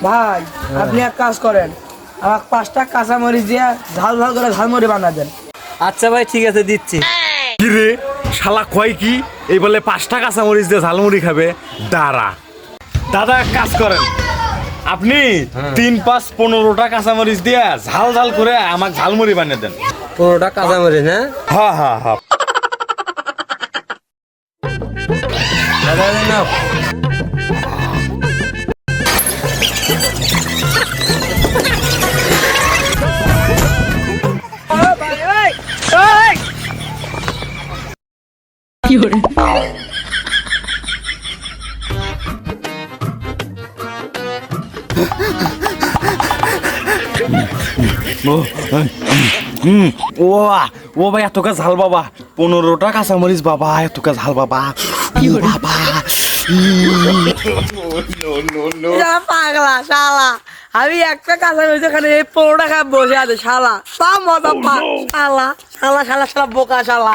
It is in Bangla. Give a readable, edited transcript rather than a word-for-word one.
ভাই আপনি এক কাজ করেন, আমাকে 5টা কাঁচামরিচ দিয়ে ঝাল ঝাল করে ঝালমুড়ি বানা দেন। আচ্ছা ভাই ঠিক আছে দিচ্ছি। কি রে শালা কয় কি এই বলে 5টা কাঁচামরিচ দিয়ে ঝালমুড়ি খাবে? দাঁড়া দাদা এক কাজ করেন, আপনি 3, 5, 15টা কাঁচামরিচ দিয়ে ঝাল ঝাল করে আমাকে ঝালমুড়ি বানিয়ে দেন। 15টা কাঁচামরিচ না? হ্যাঁ হ্যাঁ হ্যাঁ। দাদা নাও। ও ও ভাই এত ঝাল বাবা, 15টা কাঁচামরিচ বাবা, এত ঝাল বাবা। বাবা পাগলা শালা, আমি একটা কাঁচামরিচ এখানে 15 টাকা বসে আছে শালা, তা মজা পা শালা শালা শালা শালা বোকা শালা।